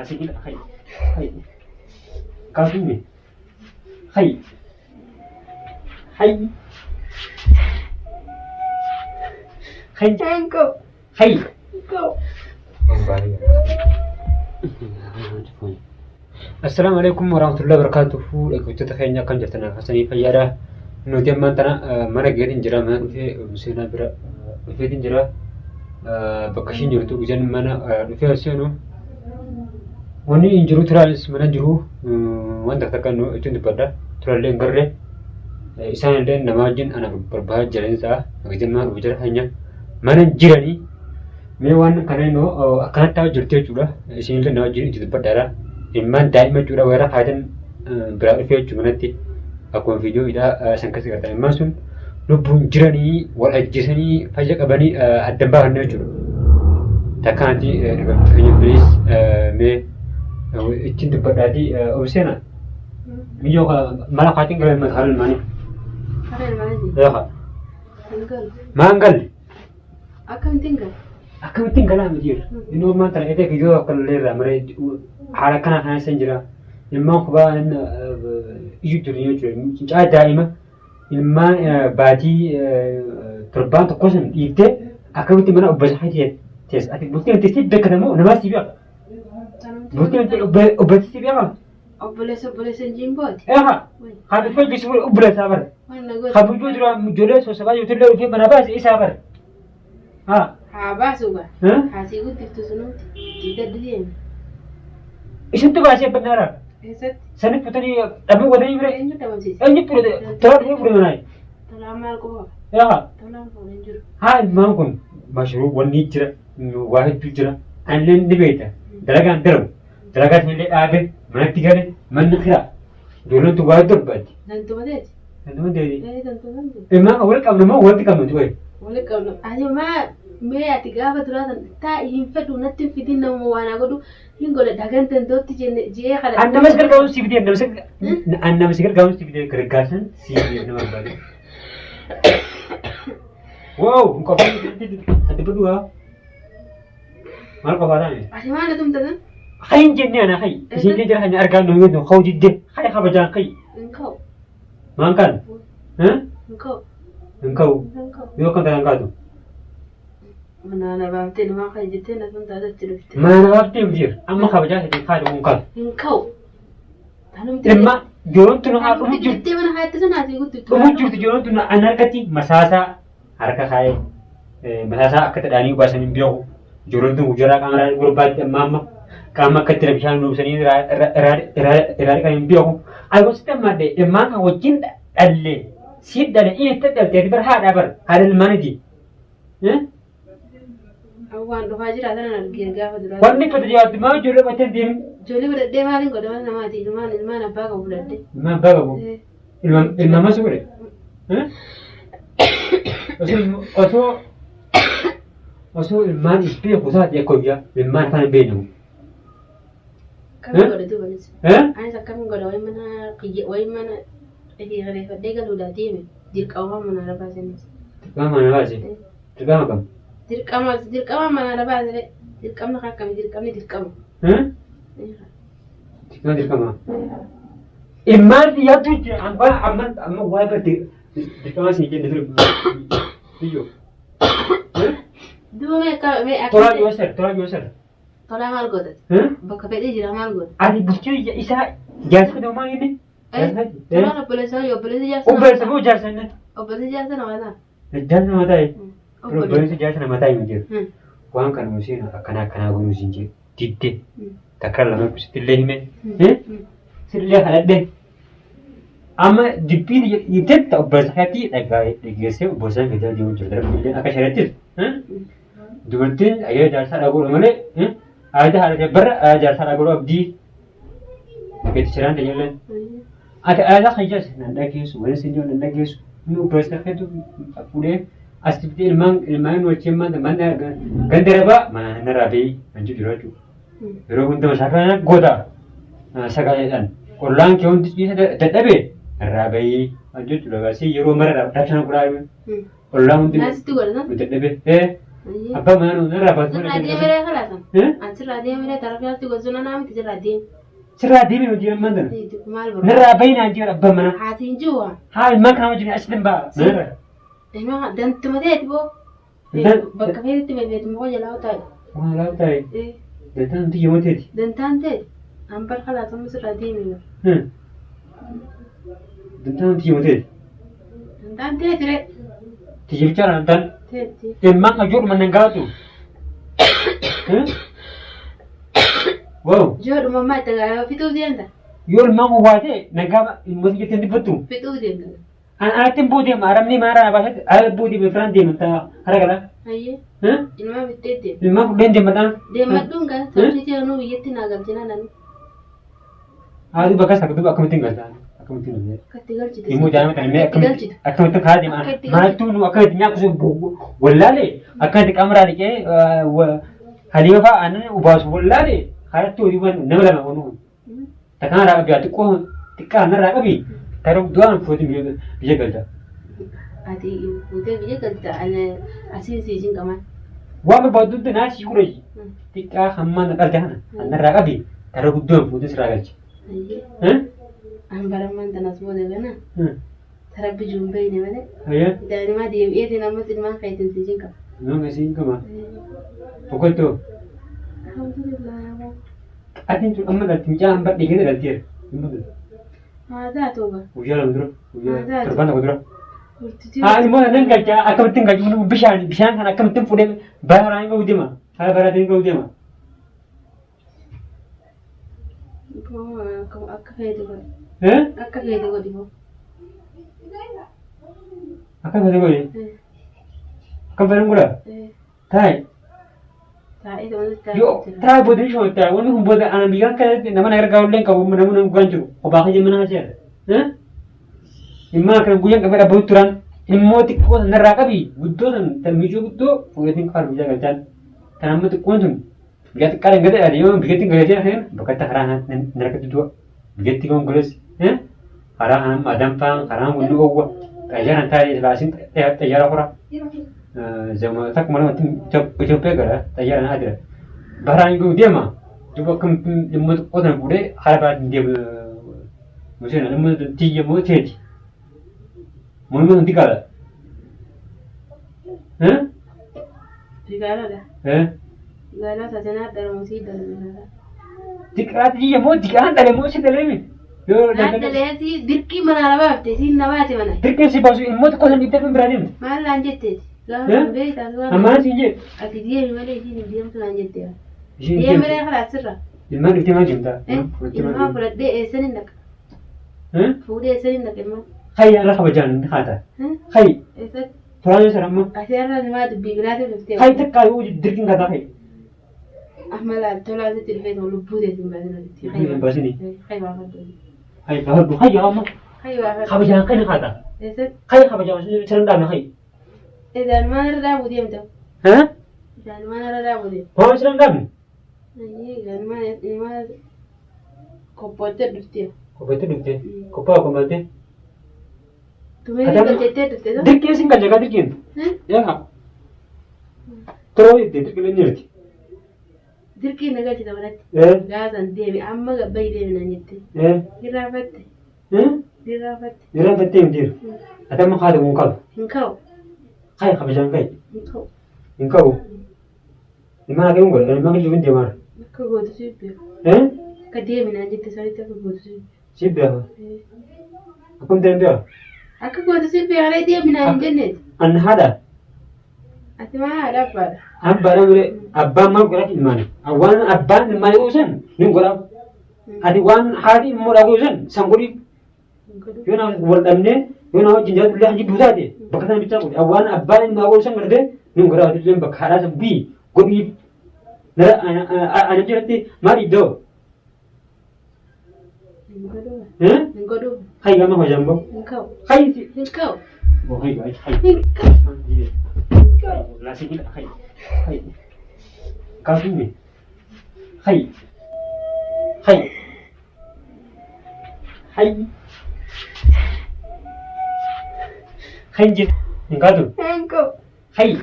asii gila hay kaasume hay Go. hay Go. السلام عليكم ورحمة الله وبركاته. كنت تخيل كم جتنا حسني فيارا نودي ما تنا مرة غيرين جرا ما في مسينا برا في دين جرا بكشين جرتو بجن منا في أسيانو وني إنجرو ترالس منا جرو وان تكتكنو إتون تبدا ترالين غرة إنسان لين نماجين أنا برباه جرين سا بجن ما بجرا هنيا منا جراني ميوان كانينو أكان تاو جرتي جورا إنسان لين نماجين إتون تبدا Imman daa'ima jechuudha weerara faayidan biraa dhufee jechuudha akkuma viidiyoo hidhaa san keessa gartan immaan sun lubbuun jiranii wal ajjeesanii fayya qabanii addan baafannee jechuudha. Takkaanatti fayyadu bilis mee ittiin dubbadhaatii obseena miyyoo mala faatiin galan mata haalan maanii. Haalan maanii? Yookaan. Mangal. Mangal. Akkamittiin gala? Akkamittiin galaa miti jira. Inni ormaan tana edee viidiyoo akkanallee irraa maree haala kana kana san jira. Ilmaan kubaa iyyuu jiru jechuudha. Mucaa daa'ima ilmaan baatii torbaan tokko san dhiibdee akkamitti mana obbo Sahatii teessa. Ati bultiin teessee beekatamoo namaa si beeka. Bultiin obboleessi si beeka. Obboleessa Jimbooti. Haadha dhufee jisu obboleessaa bara. Kabujuu dura ijoollee sosobaa jirtu illee dhufee mana baase isaa bara. Haa baasu gaa. Haasii guddiftu sunuuti. Digdaddi deemi. Isintu baasee bannaara. Eessatti? Sani fudhatanii dhabee wadanii bira. Eenyu dhabamsiisa? Eenyu fudhate? Tola dhufee fudhate manaa. Tolaan maal qofa? Tolaan fuudhee jiru. Haa ilmaan kun mashuruu wanni jira waa hedduu jira. Anillee ni beekta. Dalagaan dalagu. Dalagaan illee dhaabe manatti gale manni kiraa. Ijoolleen waa hedduu barbaaddi. Dantumateeti? Dantumateeti. Dantumateeti. Ilmaan kan walitti qabnu moo walitti qabnu wayi? Walitti qabnu. Ani mee ati gaafa duraatan taa'ii hin fedhu natti hin fidin nama waan godhu hin godha dagan dandootti jee kana. Annamas gargaaruun si fidee annamas gargaaruun si fidee gargaarsan si fidee nama barbaade. Wow, qofa ati baduu haa? Maal qofaa taa'e? Ati maal atumtatan? Hayin jennee ana hayi. Isin jira hanya argaan nu yoo hau diddee hayi kabajaan hayi. Hinka'u. Maan kan? Hinka'u. Hinka'u. Yoo kan ta'an kaatu. Mana baaftee namaa kan jettee na sun taatatti dhufte. Mana baaftee jira amma kabajaa hidhee kaatu kun kan. Hinka'u. Dhimma joon tunu haa dhumu jirtu. Jettee mana hayatta sanaati guddiftu. Dhumu jirtu joon tunu an harkatti masaasaa harka kaayee masaasaa akka tadhaanii baasanii beeku. Joon tunu jaraa qaamaa gurbaatti amma qaama akkatti bishaan nuubsanii irraa kan hin beeku. Algoositti ammaadde ilmaan kan wajjin dhallee si dhalee inni itti dhaltee bira haadha bara haadha ilmaaniiti. Waan dhufaa jiraatan argee gaafa duraa. Wanni itti dhiyaatu maa ijoollee battee deemu? Ijoollee fudhadhee maaliin godhama namaati ilmaan abbaa qabu fudhadhee. Ilmaan abbaa qabu. Ilmaan masu godhe. Osoo ilmaan beeku taate akka guyyaa ilmaan afaan hin beekamu. Akkamiin godhe duubanis. Anis akkamiin godhe wayi mana reeffadhee galuudhaa deeme dirqama mana lafaa senis. Dirqama mana baase. Dirqama kam? Dirqama mana lafaa siree dirqamni kan akkamii dirqamni dirqama. Dirqama. Ilmaan biyyaatu jira amma waa barte dirqama si jenne ture biyyo. Duuba mee Tola yoo sir. Tolaa maal godhate? Bakka fedhee jira maal godhe? Ati bulchuu isaa jaarsa ta'uu maal inni? Tolaan obboleessa jaarsa. Obboleessa moo jaarsa inni? Obboleessa jaarsa nama ta'a. Jaarsa nama ta'e. Obboleessa jaarsa nama ta'e hin jiru. Waan kana musiin akkanaa goonuu siin jiru. Diddee takka lama sitti illee hime. Sillee kadhadhee. Amma dibbiin itteetta obboleessa keetti dhageessee obboleessaan keetti deemuu jirtu. Illee akka sharattis. Dubartiin ayyaa jaarsaa dhaguudha malee aadaa haadha bara jaarsaa dhaguudha abdii keetti shiraan tajaajila. Ati aadaa kan jaarsa nan dhageessu waliin siin jiru nan dhageessu inni obboleessa keetti fuudhee asibiti ilmaan wajjin mana gandarabaa mana narraa ba'ii kan jiru jechuudha. Yeroo hunda masaafaa goota sagaleedhaan qollaan kee hundi ciisa dadhabee narraa ba'ii kan jechuudha. Yeroo mara dhaabshaan qolaa qollaan hundi dadhabee Abbaa mana nurraa baasuu Sirraa deemee kalaasan. Sirraa deemee tarkaatti gosoota naamti sirraa deemee. sirraa deemee hojii ammaan tana. Maal barbaada? Nurraa baay'inaan jira abbaa mana. Haatiin jiru. Haa ilmaan kana wajjin as dambaa manarra. Ilmaa dantuma ta'eeti boo. Bakka feetetti beebeetu moo jalaa taa'e. Maalaa ta'e. Dantaan tiyya mooteeti. Dantaan ta'e. Ambar kalaasan sirraa deemee. Dantaan tiyya mooteeti. Dantaan ta'eeti ree. Tiyya bichaadha dantaan. Ta'eeti. Ilmaan kan joodhuma nan gaatu. Wow. Joodhuma ammaa itti gaafaa fixuu deemta. Yoo ilmaan kun waatee nagaa mootii jettee dubbattu. Fixuu deemta. Anatti boodee aramni maara baasatti ala boodee bifraan deemta hara gala. Ayyee. Ilmaa bittee deema. Ilmaan kunneen deemataan. Deemadhuun kan sabni jedhanu biyyatti naa galchina nani. Haati bakka isaa duuba akkamittiin galtaan akkamittiin galtee. Akkatti galchite. Immoo daa'ima kana mee akkamittiin karaa deemaa maaltu nu akkamitti nyaakusu wallaalee akkamitti qamaraa dhiqee haliima fa'aa aannan ubaasu wallaalee haalatti horiiwwan nama lama oolu. Takkaan irraa qabdi xiqqaa narraa qabi tarii du'aan fuutiin biyya galcha. Ati fuutee biyya galcha asiin siisiin qaban. Waan barbaaddutti naasii guree xiqqaa hammaan qalcha kana narraa qabi tarii guddoon fuutiin sirraa galcha. Ambaramman tanas booda gana. Tarabbi jumbee ni malee. Daa'ima deebi'eeti namatti ilmaan fayyadamu siisiin qaba. Nama siisiin qaba. Boqottoo. Alhamdulillah. Atiin tun amma galti miicaa hambaa dhiigee galteera. Maadaa tooba. Guyyaa lama dura. Guyyaa torban tokko dura. Haa immoo nan galchaa akkamittiin galchu bishaan kana akkamittiin fuudhee baaraan ga'uu deema. Haala baaraatiin ga'uu deema. Akka fayyadu godhi. Akka fayyadu godhi moo. Akka fayyadu godhi. Akka fayyadu godha. Taa'e. Yo, taa'e boodee shoota wanni kun booda ana biyyaa kanatti nama na gargaaru illee qabu namni gugaan jiru kophaa kee mana haasa'e. Immaa kan guyyaan qabee dhabbatu turan immoo xiqqoo sanarraa qabi guddoo san miicoo guddoo fuudhatiin qabu biyya galchaan. Kan amma xiqqoon sun biyya xiqqaadhaan gadi adeemaa biyyattiin galatee hafeen bakkatti haraa narkatti du'a biyyatti kan goleessi. Haraa kanaan adanfaan karaan wanni gowwa xayyaaraan taa'ee baasiin xayyaara horaa. Zaman tak malam Ethiopia gara tayaran ada. Barang itu dia mah. Coba lemut orang bude harapan dia macam lemut tiga macam tu. Mana tiga lah. Tiga lah. Tiga lah saja nak dalam musik dalam. Tiga mau tiga ada musik dalam ni. Ada lagi dirki mana lah, tadi nama apa mana? Dirki si basu lemut kau sendiri pun berani. Mana lanjut tadi? Amaan siin jedhe. Ati deemi malee isiin deemtu naan jette. Deemi malee karaa sirra. Ilmaan itti maa deemtaa? Ilmaa fudhadhee eessan hin dhaqa. Fuudhee eessan hin dhaqa ilmaan. Hayya irra kabajaan haata. Hayyi. Eessatti. Turaan isa ramma. Asii irra namaa dubbii biraatu dhuftee. Hayyi takkaa yoo dirqiin kataa hayyi. Ammalaa tolaasitti dhufee tolu lubbuu teessin baasina. Hin baasini. Hayyi waa fadhu. Hayyi baafadhu hayyi amma. Hayyi waa fadhu. Kabajaan kan haata. Eessatti. Hayyi kabajaan sirriin dhaabna hayyi. Idaan mana irra dhaabuu deemta. Idaan mana irra dhaabuu deemta. Waan sirriin dhaabni? Idaan mana kophoottee dhuftee. Kophoottee dhuftee? Kophaa kophoottee? Tumee galchettee dhuftee too? Dirqiin siin galcha dirqiin. Yaa. Turoo itti dirqiin jirti. Dirqiin na galchita manatti. Gaasan deemi amma gabbayii deemi naan jette. Dirraafatte. Dirraafatte. Dirraafattee hin jiru. Ati amma haadha kun qabu. Hin ka'u. Hai kabajaan kai. Hin ka'u. Hin ka'u. Ilmaan akkamii godha? Ilmaan kan jiruun deemaa? Akka gootu sibbee. Akka deemi naan jette sanitti akka gootu sibbee. Sibbee? Akkam deemtee? Akka gootu sibbee haala deemi naan hin jenneeti. An haadha? Ati maa haadha abbaadha? Abbaadha malee abbaan maal godhati ilmaani? Waan abbaan ilmaanii godhusan hin godhaaf. Ati waan haati immoo dhaa godhusan san godhiif. Yoo nama wal dhabnee yoo nama wajjin jiraatu illee hanji duutaate bakka sana bichaa godhe waan abbaan ilmaa godhusan godhatee hin godhaaf illee bakka haadhaa san bii godhiif. Ani jiratti maal iddoo? Hin godhuu. Hayyi gama hojjan bahu. Hin ka'u. Hayyi. Hin ka'u. Oh hayyi hayyi. Hin ka'u. Lasih kita hayyi. Hayyi. Kau sini. Hayyi. Hayyi. Hayyi. Hayyi. Enggak tuh. Hin ka'u. Hayyi.